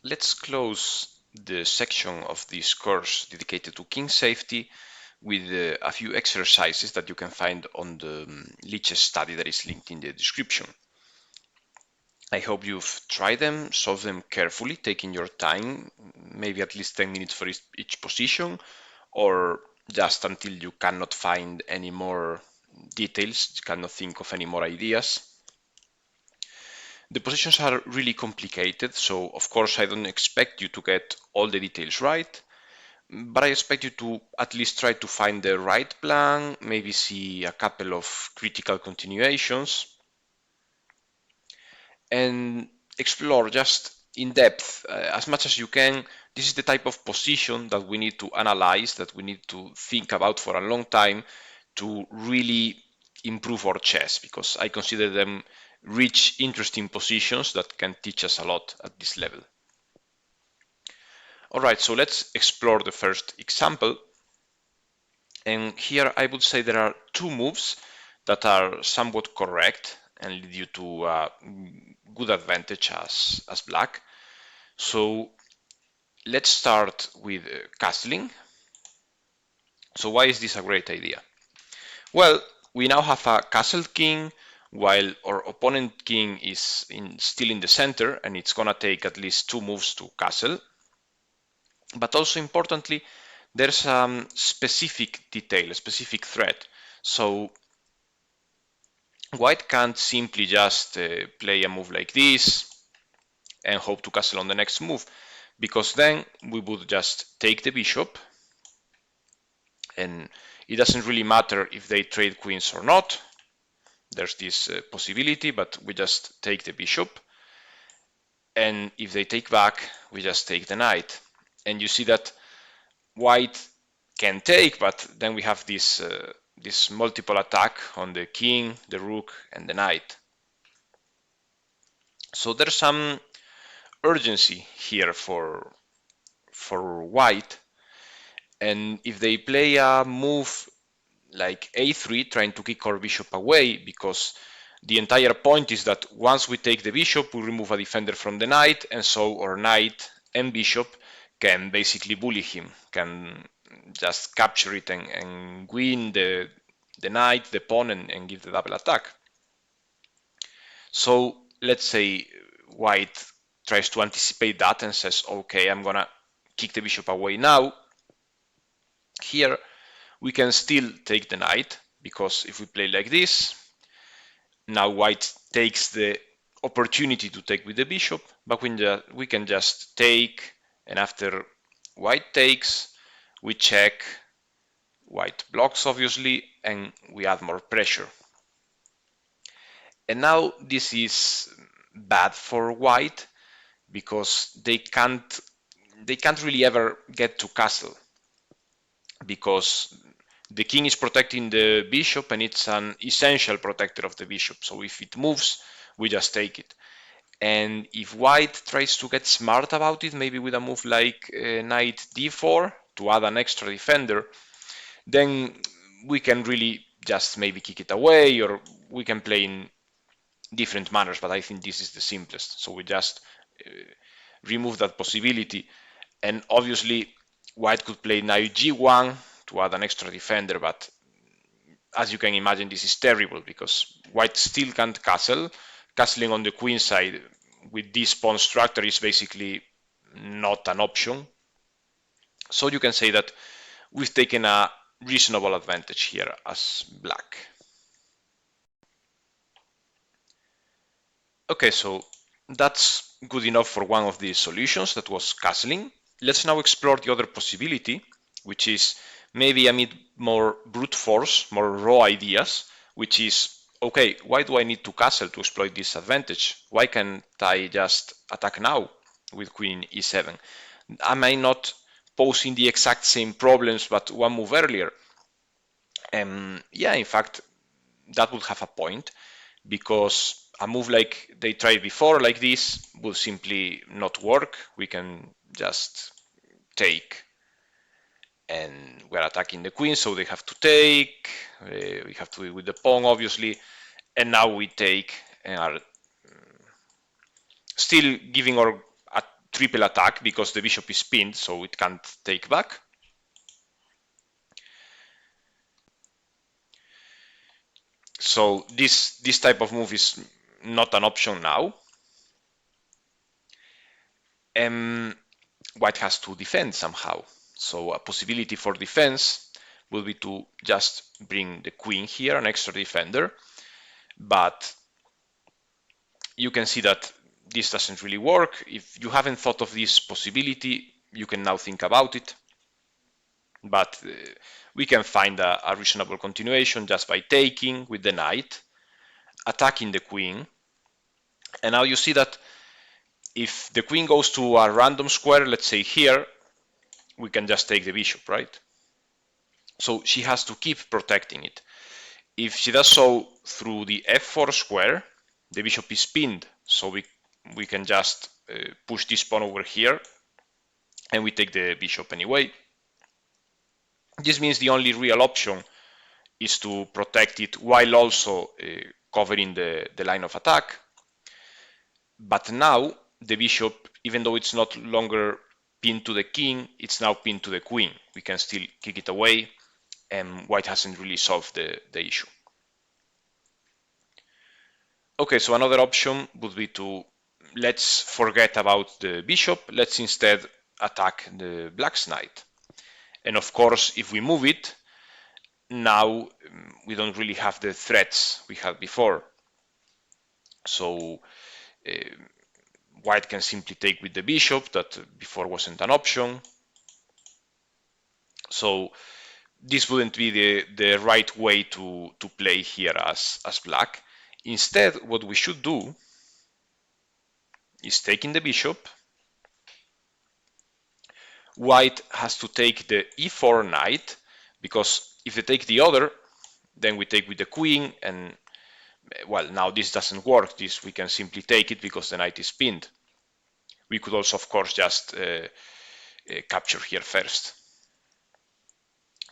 let's close the section of this course dedicated to king safety with a few exercises that you can find on the Lichess study that is linked in the description. I hope you've tried them, solved them carefully, taking your time, maybe at least 10 minutes for each position, or just until you cannot find any more details, you cannot think of any more ideas. The positions are really complicated, so of course I don't expect you to get all the details right, but I expect you to at least try to find the right plan, maybe see a couple of critical continuations, and explore just in depth as much as you can. This is the type of position that we need to analyze, that we need to think about for a long time to really improve our chess, because I consider them rich, interesting positions that can teach us a lot at this level. All right, so let's explore the first example. And here I would say there are two moves that are somewhat correct and lead you to a good advantage as black. So let's start with castling. So why is this a great idea? Well, we now have a castled king while our opponent king is still in the center, and it's gonna take at least two moves to castle. But also importantly, there's a specific detail, a specific threat. So white can't simply just play a move like this and hope to castle on the next move, because then we would just take the bishop, and it doesn't really matter if they trade queens or not. There's this possibility, but we just take the bishop, and if they take back, we just take the knight. And you see that white can take, but then we have this multiple attack on the king, the rook, and the knight. So there's some urgency here for white, and if they play a move like a3, trying to kick our bishop away, because the entire point is that once we take the bishop, we remove a defender from the knight, and so our knight and bishop can basically bully him, can just capture it and win the knight, the pawn, and give the double attack. So let's say white tries to anticipate that and says, okay, I'm gonna kick the bishop away now. Here we can still take the knight, because if we play like this, now white takes the opportunity to take with the bishop, but we can just take, and after white takes, we check, white blocks obviously, and we add more pressure. And now this is bad for white, because they can't really ever get to castle, because the king is protecting the bishop, and it's an essential protector of the bishop. So if it moves, we just take it. And if white tries to get smart about it, maybe with a move like knight d4 to add an extra defender, then we can really just maybe kick it away, or we can play in different manners, but I think this is the simplest. So we just remove that possibility. And obviously white could play knight g1 to add an extra defender, but as you can imagine, this is terrible, because white still can't castle. Castling on the queen side with this pawn structure is basically not an option. So you can say that we've taken a reasonable advantage here as black. Okay, so that's good enough for one of the solutions, that was castling. Let's now explore the other possibility, which is maybe a bit more brute force, more raw ideas, which is, okay, why do I need to castle to exploit this advantage? Why can't I just attack now with queen e7? Am I not posing the exact same problems but one move earlier? Yeah, in fact, that would have a point, because a move like they tried before, like this, will simply not work. We can just take, and we're attacking the queen, so they have to take. We have to do it with the pawn, obviously, and now we take and are still giving our triple attack because the bishop is pinned, so it can't take back. So this type of move is not an option now. White has to defend somehow. So a possibility for defense will be to just bring the queen here, an extra defender. But you can see that this doesn't really work. If you haven't thought of this possibility, you can now think about it. But we can find a reasonable continuation just by taking with the knight, attacking the queen. And now you see that if the queen goes to a random square, let's say here, we can just take the bishop, right? So she has to keep protecting it. If she does so through the f4 square, the bishop is pinned, so we can just push this pawn over here, and we take the bishop anyway. This means the only real option is to protect it while also covering the line of attack. But now the bishop, even though it's not longer pinned to the king, it's now pinned to the queen. We can still kick it away, and white hasn't really solved the issue. Okay, so another option would be to, let's forget about the bishop, let's instead attack the black's knight. And of course, if we move it, now we don't really have the threats we had before. So white can simply take with the bishop, that before wasn't an option. So this wouldn't be the right way to play here as black. Instead, what we should do is taking the bishop. White has to take the e4 knight, because if they take the other, then we take with the queen, and well, now this doesn't work. This we can simply take it because the knight is pinned. We could also, of course, just capture here first.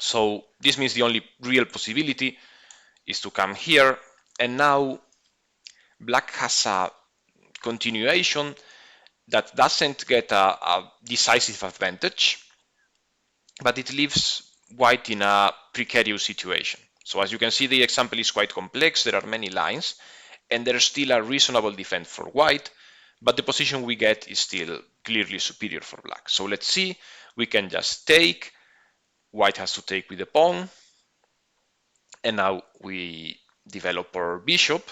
So this means the only real possibility is to come here, and now black has a continuation that doesn't get a decisive advantage, but it leaves white in a precarious situation. So as you can see, the example is quite complex. There are many lines, and there's still a reasonable defense for white, but the position we get is still clearly superior for black. So let's see, we can just take, white has to take with the pawn, and now we develop our bishop.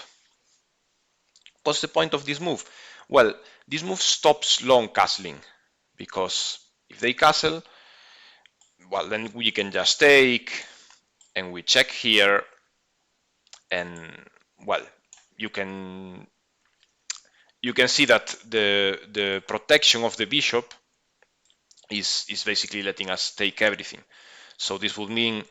What's the point of this move? Well, this move stops long castling, because if they castle, well, then we can just take, and we check here, and well, you can see that the protection of the bishop is basically letting us take everything. So this would mean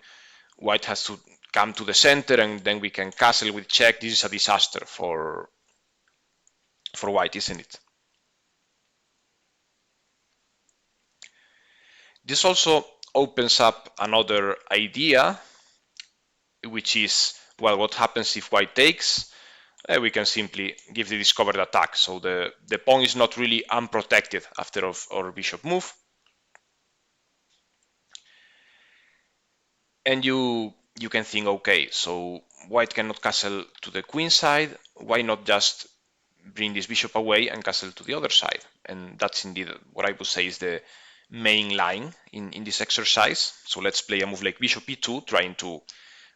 white has to come to the center, and then we can castle with check. This is a disaster for white, isn't it? This also opens up another idea, which is, well, what happens if white takes? We can simply give the discovered attack. So the pawn is not really unprotected after our bishop move. And you can think, okay, so white cannot castle to the queen side. Why not just bring this bishop away and castle to the other side? And that's indeed what I would say is the main line in this exercise. So let's play a move like bishop e2, trying to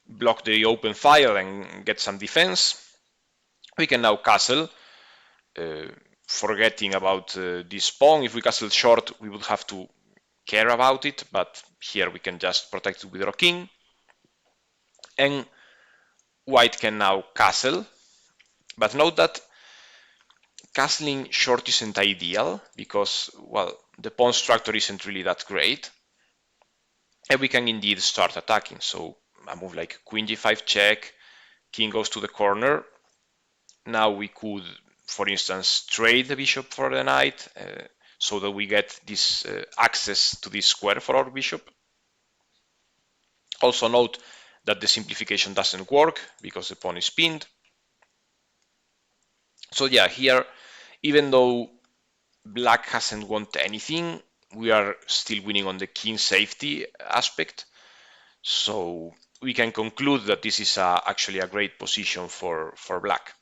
block the open file and get some defense. We can now castle, forgetting about this pawn. If we castle short, we would have to care about it, but here we can just protect it with our king. And white can now castle, but note that castling short isn't ideal, because, well, the pawn structure isn't really that great, and we can indeed start attacking. So a move like queen g5 check, king goes to the corner. Now we could, for instance, trade the bishop for the knight, so that we get this access to this square for our bishop. Also note that the simplification doesn't work because the pawn is pinned. So yeah, here, even though black hasn't won anything. We are still winning on the king safety aspect. So we can conclude that this is actually a great position for black.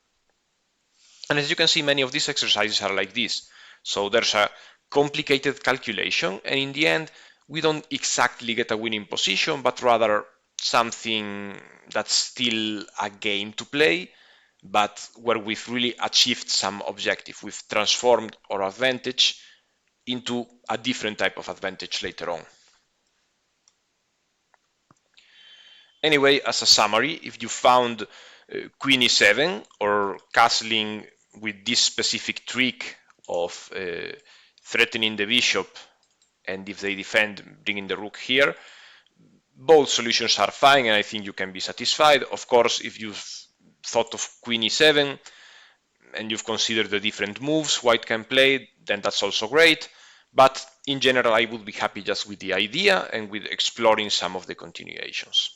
And as you can see, many of these exercises are like this. So there's a complicated calculation, and in the end, we don't exactly get a winning position, but rather something that's still a game to play, but where we've really achieved some objective. We've transformed our advantage into a different type of advantage later on. Anyway, as a summary, if you found Queen e7 or castling with this specific trick of threatening the bishop, and if they defend, bringing the rook here, both solutions are fine, and I think you can be satisfied. Of course, if you've thought of Queen e7 and you've considered the different moves white can play, then that's also great. But in general, I would be happy just with the idea and with exploring some of the continuations.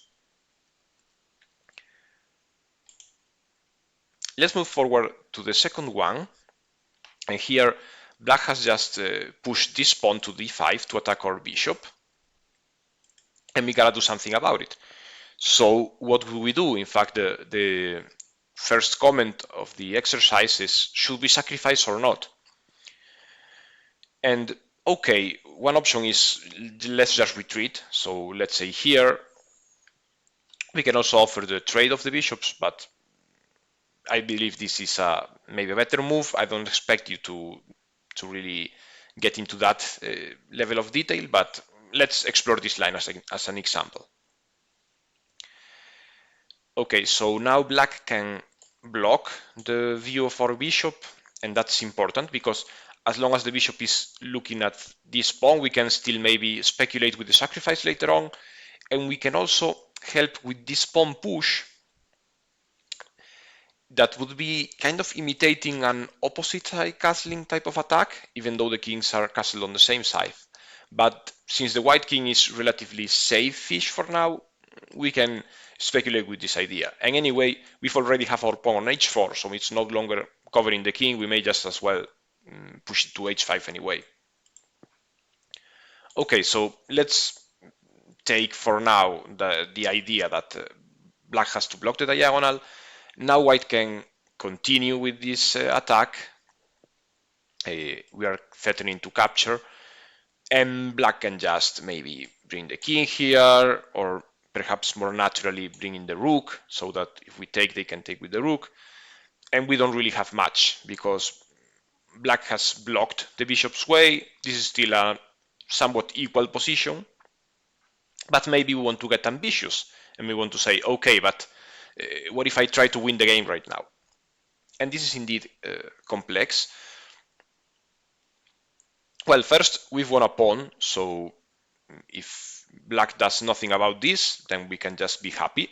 Let's move forward to the second one. And here, black has just pushed this pawn to d5 to attack our bishop. And we gotta do something about it. So what will we do? In fact, the first comment of the exercise is, should we sacrifice or not? And okay, one option is, let's just retreat. So let's say here, we can also offer the trade of the bishops, but I believe this is maybe a better move. I don't expect you to really get into that level of detail, but let's explore this line as an example. Okay, so now black can block the view of our bishop, and that's important because as long as the bishop is looking at this pawn, we can still maybe speculate with the sacrifice later on, and we can also help with this pawn push that would be kind of imitating an opposite side castling type of attack, even though the kings are castled on the same side. But since the white king is relatively safe-ish for now, we can speculate with this idea. And anyway, we've already have our pawn on h4, so it's no longer covering the king. We may just as well push it to h5 anyway. Okay, so let's take for now the idea that black has to block the diagonal. Now white can continue with this attack. We are threatening to capture, and black can just maybe bring the king here, or perhaps more naturally bring in the rook, so that if we take, they can take with the rook. And we don't really have much, because black has blocked the bishop's way. This is still a somewhat equal position, but maybe we want to get ambitious, and we want to say, okay, but what if I try to win the game right now? And this is indeed complex. Well, first, we've won a pawn, so if black does nothing about this, then we can just be happy.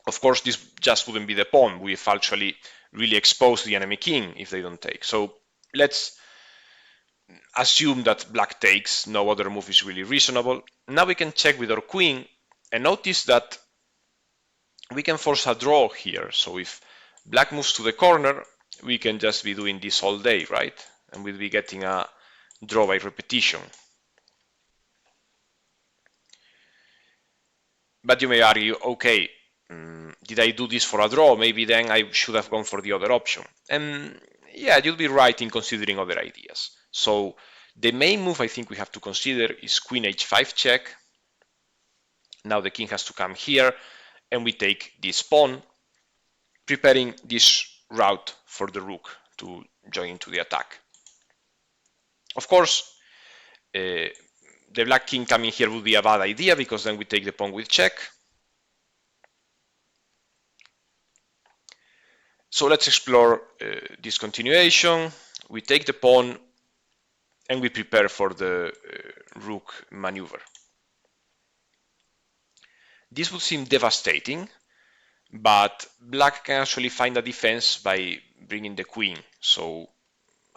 Of course, this just wouldn't be the pawn. We've actually really exposed the enemy king if they don't take. So let's assume that black takes. No other move is really reasonable. Now we can check with our queen, and notice that we can force a draw here. So if black moves to the corner, we can just be doing this all day, right? And we'll be getting a draw by repetition. But you may argue, okay, did I do this for a draw? Maybe then I should have gone for the other option. And yeah, you'll be right in considering other ideas. So the main move I think we have to consider is queen h5 check. Now the king has to come here, and we take this pawn, preparing this route for the rook to join into the attack. Of course, the black king coming here would be a bad idea, because then we take the pawn with check. So let's explore this continuation. We take the pawn, and we prepare for the rook maneuver. This would seem devastating, but black can actually find a defense by bringing the queen. So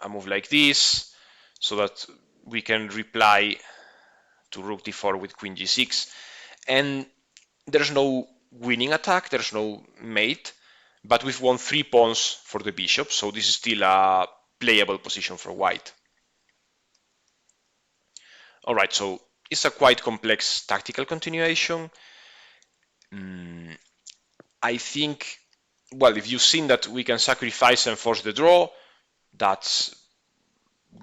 a move like this, so that we can reply to rook d4 with queen g6. And there's no winning attack, there's no mate, but we've won 3 pawns for the bishop, so this is still a playable position for white. All right, so it's a quite complex tactical continuation. I think, well, if you've seen that we can sacrifice and force the draw, that's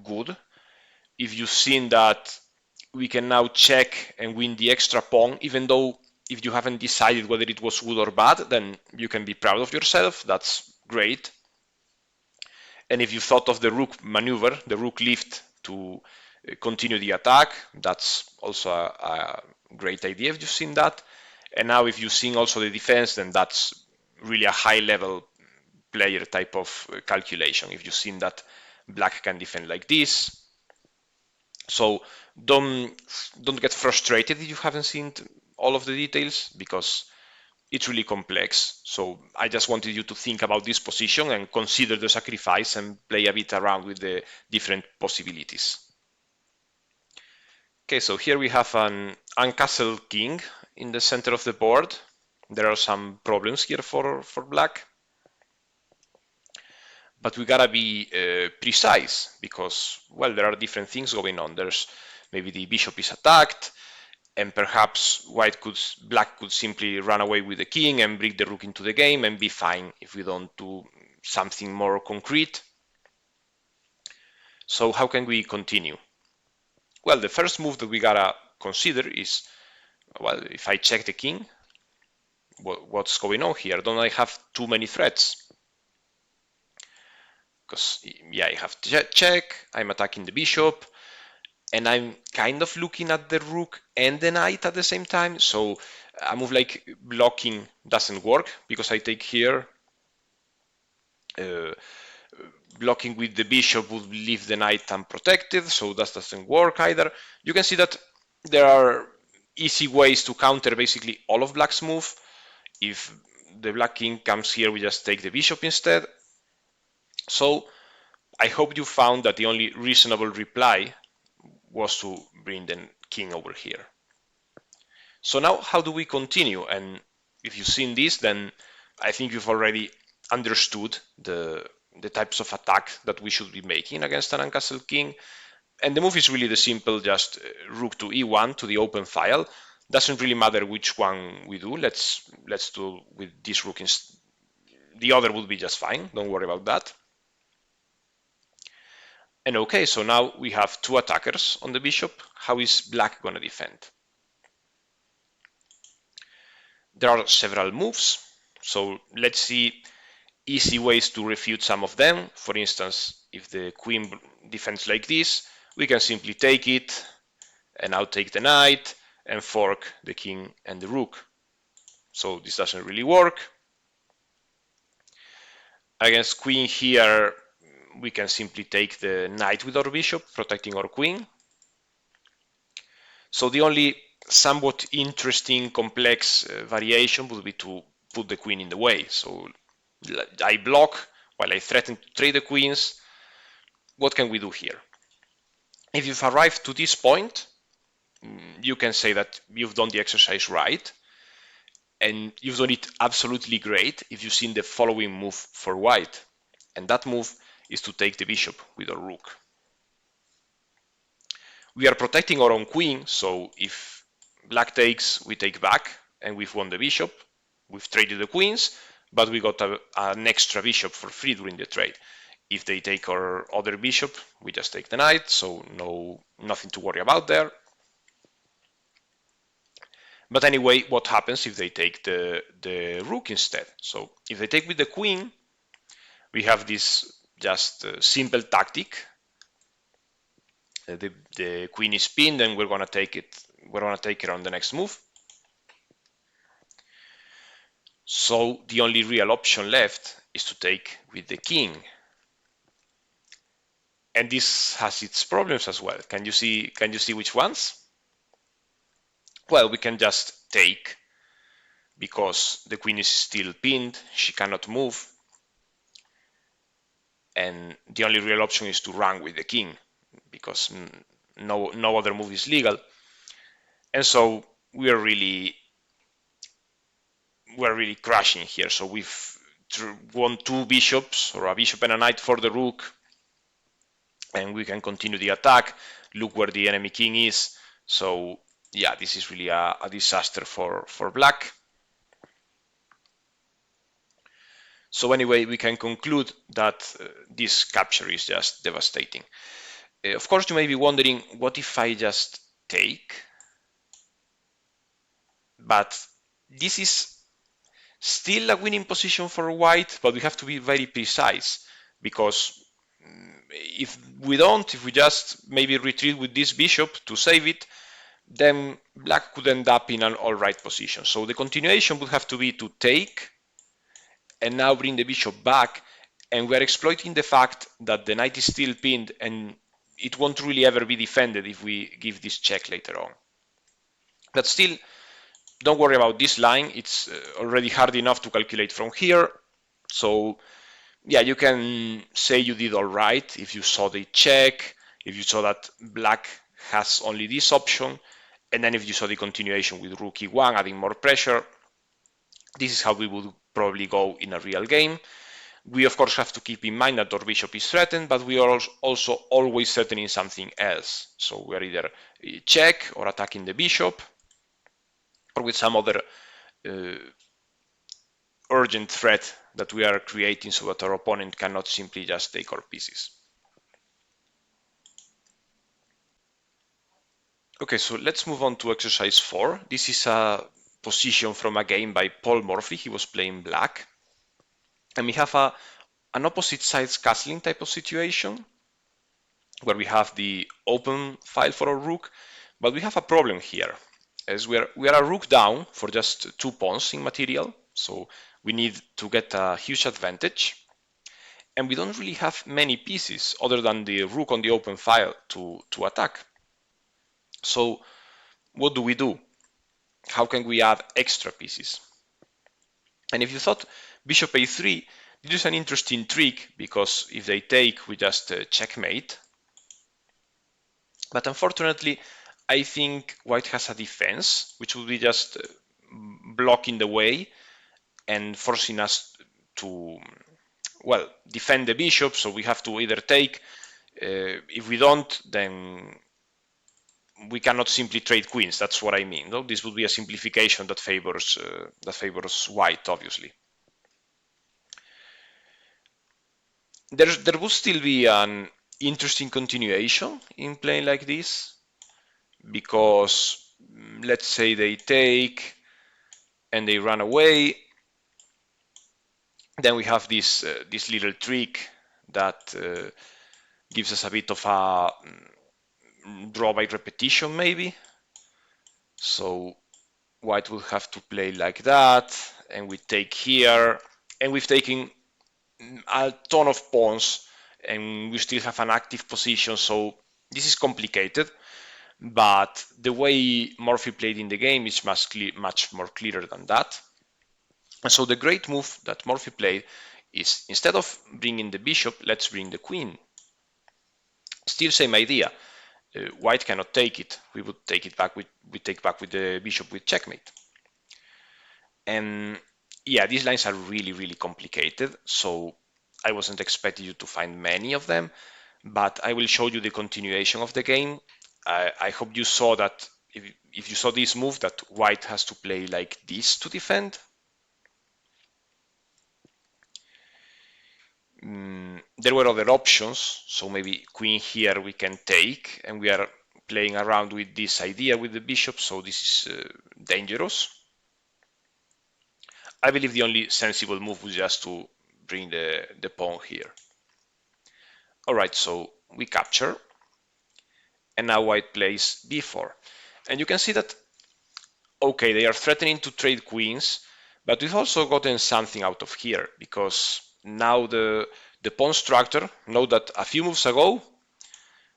good. If you've seen that we can now check and win the extra pawn, even though if you haven't decided whether it was good or bad, then you can be proud of yourself. That's great. And if you thought of the rook maneuver, the rook lift to continue the attack, that's also a great idea if you've seen that. And now if you've seen also the defense, then that's really a high level player type of calculation. If you've seen that black can defend like this. So don't get frustrated if you haven't seen all of the details, because it's really complex. So I just wanted you to think about this position and consider the sacrifice and play a bit around with the different possibilities. Okay, so here we have an uncastled king in the center of the board. There are some problems here for black. But we gotta be precise, because, well, there are different things going on. There's maybe the bishop is attacked, and perhaps black could simply run away with the king and bring the rook into the game and be fine if we don't do something more concrete. So how can we continue? Well, the first move that we gotta consider is, well, if I check the king, what's going on here? Don't I have too many threats? Because, yeah, I have check, I'm attacking the bishop, and I'm kind of looking at the rook and the knight at the same time. So a move like blocking doesn't work, because I take here. Blocking with the bishop would leave the knight unprotected, so that doesn't work either. You can see that there are easy ways to counter basically all of black's move. If the black king comes here, we just take the bishop instead. So I hope you found that the only reasonable reply was to bring the king over here. So now how do we continue? And if you've seen this, then I think you've already understood the types of attack that we should be making against an uncastled king. And the move is really the simple, just rook to e1 to the open file. Doesn't really matter which one we do. Let's do with this rook. The other would be just fine. Don't worry about that. And okay, so now we have two attackers on the bishop. How is black going to defend? There are several moves, so let's see easy ways to refute some of them. For instance, if the queen defends like this, we can simply take it and now take the knight and fork the king and the rook. So this doesn't really work. Against queen here, we can simply take the knight with our bishop, protecting our queen. So the only somewhat interesting, complex variation would be to put the queen in the way. So I block while I threaten to trade the queens. What can we do here? If you've arrived to this point, you can say that you've done the exercise right, and you've done it absolutely great if you've seen the following move for white. And that move is to take the bishop with our rook. We are protecting our own queen, so if black takes, we take back, and we've won the bishop. We've traded the queens, but we got an extra bishop for free during the trade. If they take our other bishop, we just take the knight, so nothing to worry about there. But anyway, what happens if they take the rook instead? So if they take with the queen, we have this just simple tactic. The queen is pinned, and we're gonna take it. We're gonna take it on the next move. So the only real option left is to take with the king. And this has its problems as well. Can you see which ones? Well, we can just take, because the queen is still pinned, she cannot move. And the only real option is to run with the king, because no other move is legal. And so we're really crashing here. So we've want two bishops or a bishop and a knight for the rook, and we can continue the attack. Look where the enemy king is. So yeah, this is really a disaster for black. So anyway, we can conclude that this capture is just devastating. Of course, you may be wondering, what if I just take? But this is still a winning position for white, but we have to be very precise, because if we just maybe retreat with this bishop to save it, then black could end up in an alright position. So the continuation would have to be to take and now bring the bishop back, and we're exploiting the fact that the knight is still pinned and it won't really ever be defended if we give this check later on. But still, don't worry about this line. It's already hard enough to calculate from here. So yeah, you can say you did all right if you saw the check, if you saw that black has only this option, and then if you saw the continuation with rook e1 adding more pressure. This is how we would probably go in a real game. We of course have to keep in mind that our bishop is threatened, but we are also always threatening something else. So we are either check or attacking the bishop, or with some other urgent threat that we are creating so that our opponent cannot simply just take our pieces. Okay, so let's move on to exercise 4. This is a position from a game by Paul Morphy. He was playing black. And we have an opposite sides castling type of situation where we have the open file for our rook, but we have a problem here, as we are a rook down for just 2 pawns in material, so we need to get a huge advantage, and we don't really have many pieces other than the rook on the open file to attack. So what do we do? How can we add extra pieces? And if you thought bishop a3, this is an interesting trick, because if they take, we just checkmate. But unfortunately, I think white has a defense, which would be just blocking the way and forcing us to, well, defend the bishop. So we have to either take. If we don't, then we cannot simply trade queens. That's what I mean. No? This would be a simplification that favors white, obviously. There would still be an interesting continuation in playing like this, because let's say they take and they run away, then we have this little trick that gives us a bit of a draw by repetition maybe. So white will have to play like that, and we take here, and we've taken a ton of pawns and we still have an active position, so this is complicated. But the way Morphy played in the game is much more clear than that. And so the great move that Morphy played is, instead of bringing the bishop, let's bring the queen. Still same idea. White cannot take it. We would take it back with the bishop with checkmate. And yeah, these lines are really complicated, so I wasn't expecting you to find many of them, but I will show you the continuation of the game. I hope you saw that, if you saw this move, that white has to play like this to defend. There were other options, so maybe queen here we can take, and we are playing around with this idea with the bishop, so this is dangerous. I believe the only sensible move was just to bring the pawn here. Alright, so we capture, and now white plays b4. And you can see that, okay, they are threatening to trade queens, but we've also gotten something out of here, because now the pawn structure, note that a few moves ago,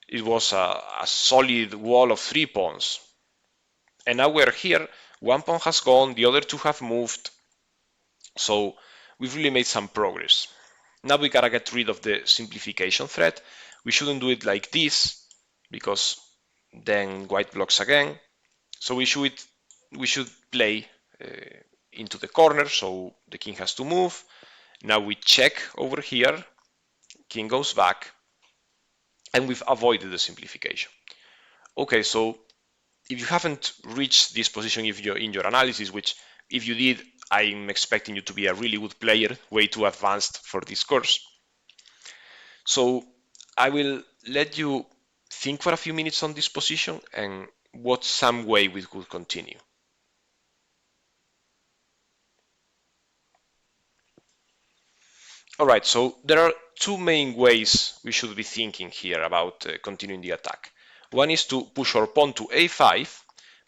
it was a solid wall of 3 pawns. And now we're here, 1 pawn has gone, the other 2 have moved, so we've really made some progress. Now we gotta get rid of the simplification threat. We shouldn't do it like this, because then white blocks again. So we should play into the corner, so the king has to move, Now we check over here, king goes back, and we've avoided the simplification. Okay, so if you haven't reached this position if you're in your analysis, which if you did, I'm expecting you to be a really good player, way too advanced for this course. So I will let you think for a few minutes on this position and what some way we could continue. All right, so there are two main ways we should be thinking here about continuing the attack. One is to push our pawn to a5,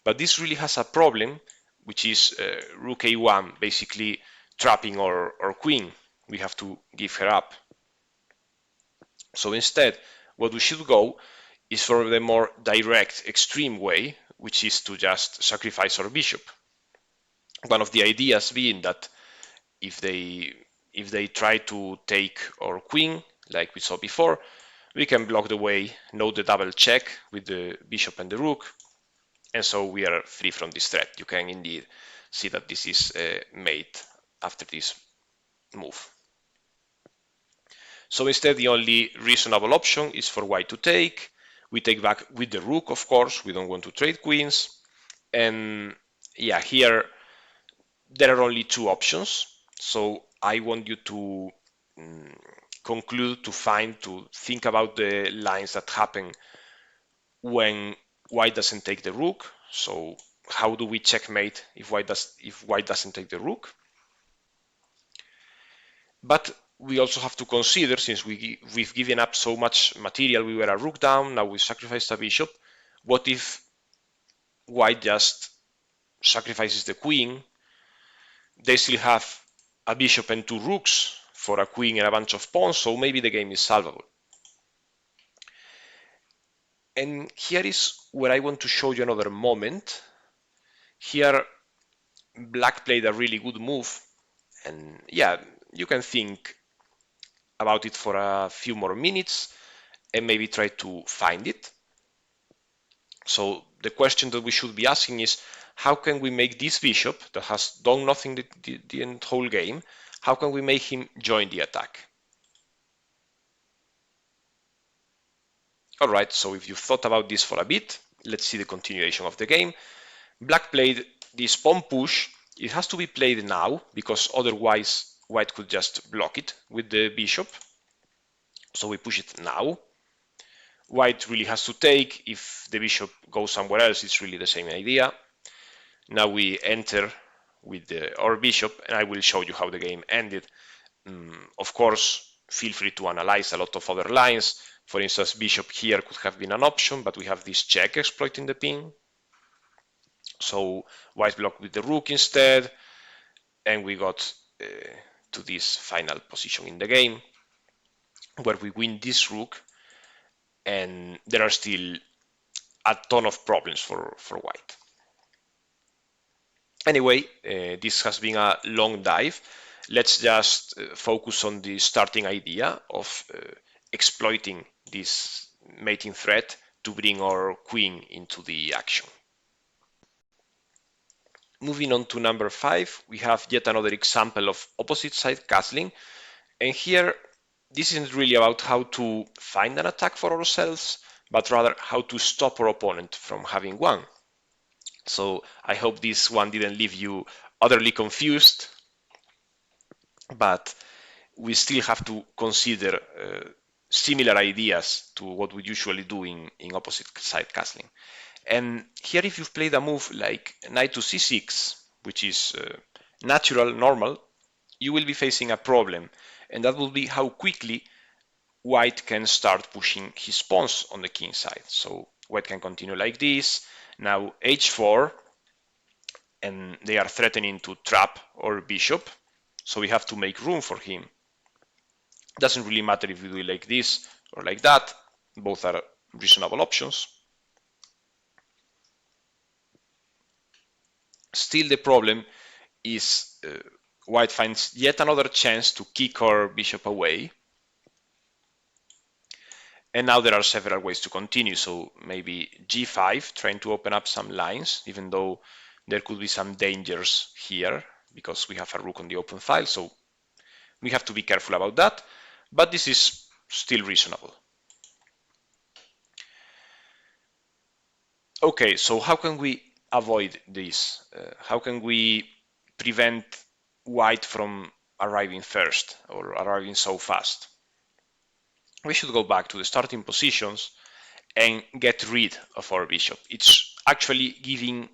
but this really has a problem, which is rook a1, basically trapping our queen. We have to give her up. So instead, what we should go is for the more direct, extreme way, which is to just sacrifice our bishop. One of the ideas being that if they try to take our queen, like we saw before, we can block the way, note the double check with the bishop and the rook, and so we are free from this threat. You can indeed see that this is made after this move. So instead, the only reasonable option is for white to take. We take back with the rook, of course. We don't want to trade queens. And yeah, here there are only two options. So I want you to conclude, to think about the lines that happen when white doesn't take the rook. So how do we checkmate if white doesn't take the rook? But we also have to consider, since we've given up so much material, we were a rook down, now we sacrificed a bishop. What if white just sacrifices the queen? They still have a bishop and two rooks for a queen and a bunch of pawns, so maybe the game is solvable. And here is where I want to show you another moment. Here, black played a really good move, and yeah, you can think about it for a few more minutes and maybe try to find it. So the question that we should be asking is, how can we make this bishop that has done nothing the whole game, how can we make him join the attack? All right, so if you've thought about this for a bit, let's see the continuation of the game. Black played this pawn push. It has to be played now because otherwise white could just block it with the bishop. So we push it now. White really has to take. If the bishop goes somewhere else, it's really the same idea. Now we enter with our bishop, and I will show you how the game ended. Of course, feel free to analyze a lot of other lines. For instance, bishop here could have been an option, but we have this check exploiting the pin. So white blocked with the rook instead, and we got to this final position in the game, where we win this rook, and there are still a ton of problems for white. Anyway, this has been a long dive. Let's just focus on the starting idea of exploiting this mating threat to bring our queen into the action. Moving on to number 5, we have yet another example of opposite side castling. And here, this isn't really about how to find an attack for ourselves, but rather how to stop our opponent from having one. So I hope this one didn't leave you utterly confused, but we still have to consider similar ideas to what we usually do in opposite side castling. And here, if you've played a move like knight to c6, which is natural, normal, you will be facing a problem, and that will be how quickly white can start pushing his pawns on the king side. So white can continue like this. Now h4, and they are threatening to trap our bishop, so we have to make room for him. Doesn't really matter if we do it like this or like that, both are reasonable options. Still, the problem is white finds yet another chance to kick our bishop away. And now there are several ways to continue. So maybe g5, trying to open up some lines, even though there could be some dangers here because we have a rook on the open file. So We have to be careful about that, but this is still reasonable. Okay, so how can we avoid this? How can we prevent white from arriving first or arriving so fast? We should go back to the starting positions and get rid of our bishop. It's actually giving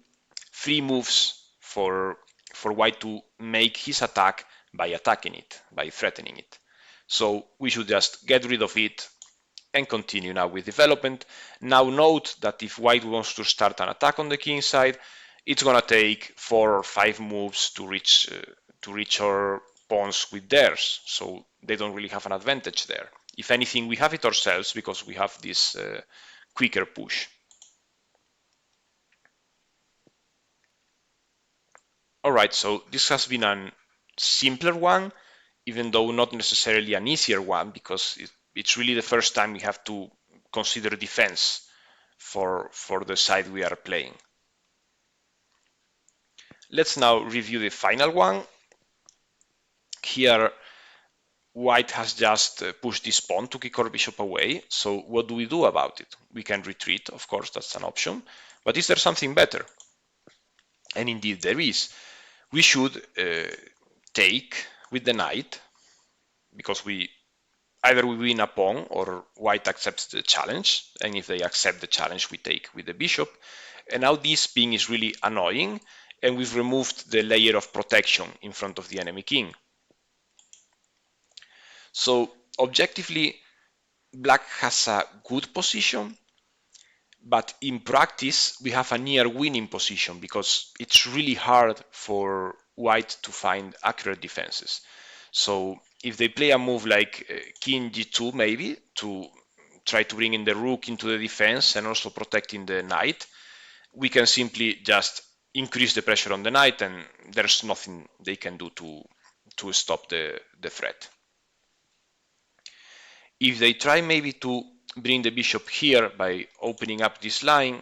free moves for white to make his attack by attacking it, by threatening it. So we should just get rid of it and continue now with development. Now note that if white wants to start an attack on the king side, it's gonna take 4 or 5 moves to reach our pawns with theirs, so they don't really have an advantage there. If anything, we have it ourselves because we have this quicker push. All right, so this has been a simpler one, even though not necessarily an easier one, because it's really the first time we have to consider defense for the side we are playing. Let's now review the final one. Here, white has just pushed this pawn to kick our bishop away. So what do we do about it? We can retreat, of course, that's an option. But is there something better? And indeed there is. We should take with the knight, because either we win a pawn or white accepts the challenge, and if they accept the challenge we take with the bishop. And now this ping is really annoying, and we've removed the layer of protection in front of the enemy king. So objectively, black has a good position, but in practice we have a near winning position because it's really hard for white to find accurate defenses. So if they play a move like king g2 maybe to try to bring in the rook into the defense and also protecting the knight, we can simply just increase the pressure on the knight and there's nothing they can do to stop the threat. If they try maybe to bring the bishop here by opening up this line,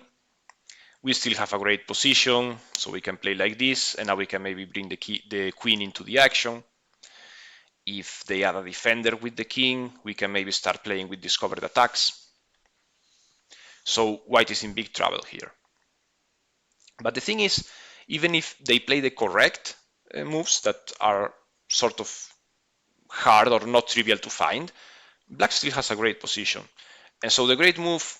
we still have a great position, so we can play like this, and now we can maybe bring the queen into the action. If they add a defender with the king, we can maybe start playing with discovered attacks. So white is in big trouble here. But the thing is, even if they play the correct moves that are sort of hard or not trivial to find, black still has a great position. And so the great move,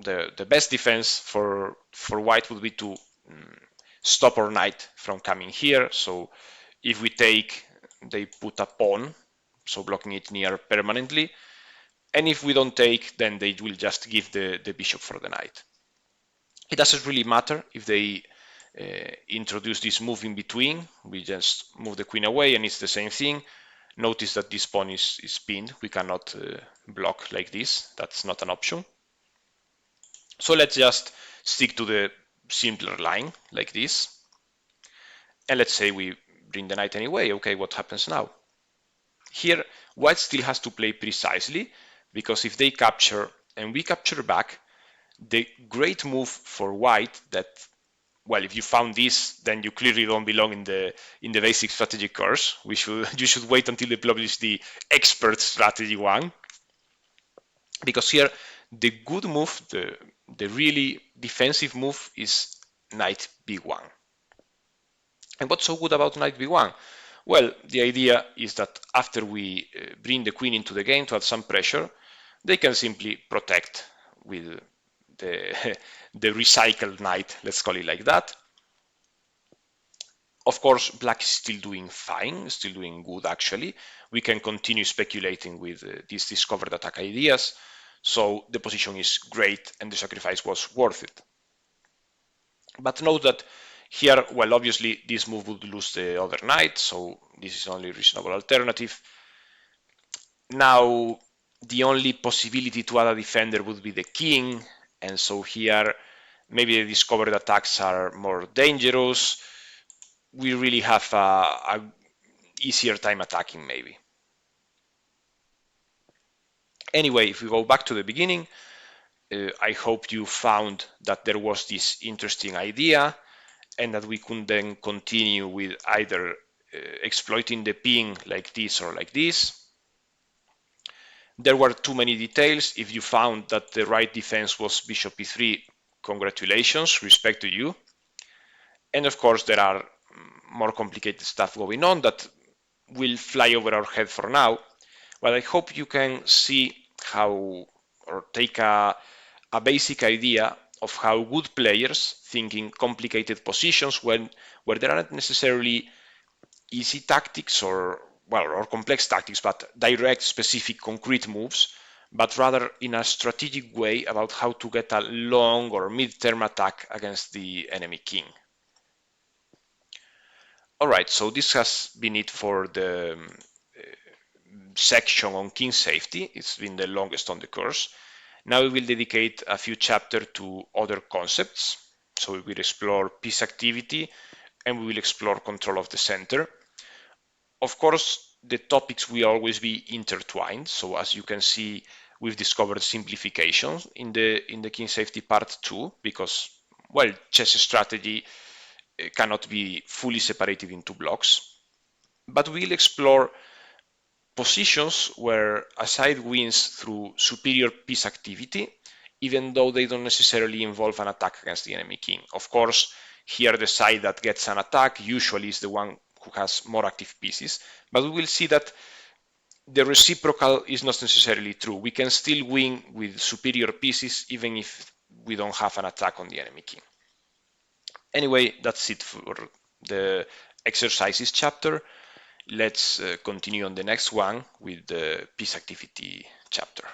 the best defense for white would be to stop our knight from coming here. So if we take, they put a pawn, so blocking it near permanently. And if we don't take, then they will just give the bishop for the knight. It doesn't really matter if they introduce this move in between. We just move the queen away and it's the same thing. Notice that this pawn is pinned. We cannot block like this. That's not an option. So let's just stick to the simpler line like this. And let's say we bring the knight anyway. Okay, what happens now? Here, white still has to play precisely, because if they capture and we capture back, the great move for white that, well, if you found this, then you clearly don't belong in the basic strategy course. You should wait until they publish the expert strategy one, because here the good move, the really defensive move is knight b1. And what's so good about knight b1? Well, the idea is that after we bring the queen into the game to add some pressure, they can simply protect with the recycled knight, let's call it like that. Of course, black is still doing fine, still doing good actually. We can continue speculating with these discovered attack ideas, so the position is great and the sacrifice was worth it. But note that here, well, obviously this move would lose the other knight, so this is only a reasonable alternative. Now, the only possibility to add a defender would be the king, and so here maybe the discovered attacks are more dangerous. We really have a easier time attacking maybe. Anyway, if we go back to the beginning, I hope you found that there was this interesting idea and that we could then continue with either exploiting the ping like this or like this. There were too many details. If you found that the right defense was bishop e3, congratulations, respect to you. And of course, there are more complicated stuff going on that will fly over our head for now. But I hope you can see how, or take a basic idea of how good players think in complicated positions where there aren't necessarily easy tactics or complex tactics, but direct, specific, concrete moves, but rather in a strategic way about how to get a long or mid-term attack against the enemy king. All right, so this has been it for the section on king safety. It's been the longest on the course. Now we will dedicate a few chapters to other concepts. So we will explore piece activity and we will explore control of the center. Of course, the topics will always be intertwined. So as you can see, we've discovered simplifications in the king safety part too, because, well, chess strategy cannot be fully separated into blocks. But we'll explore positions where a side wins through superior piece activity, even though they don't necessarily involve an attack against the enemy king. Of course, here the side that gets an attack usually is the one who has more active pieces, but we will see that the reciprocal is not necessarily true. We can still win with superior pieces even if we don't have an attack on the enemy king. Anyway, that's it for the exercises chapter. Let's continue on the next one with the piece activity chapter.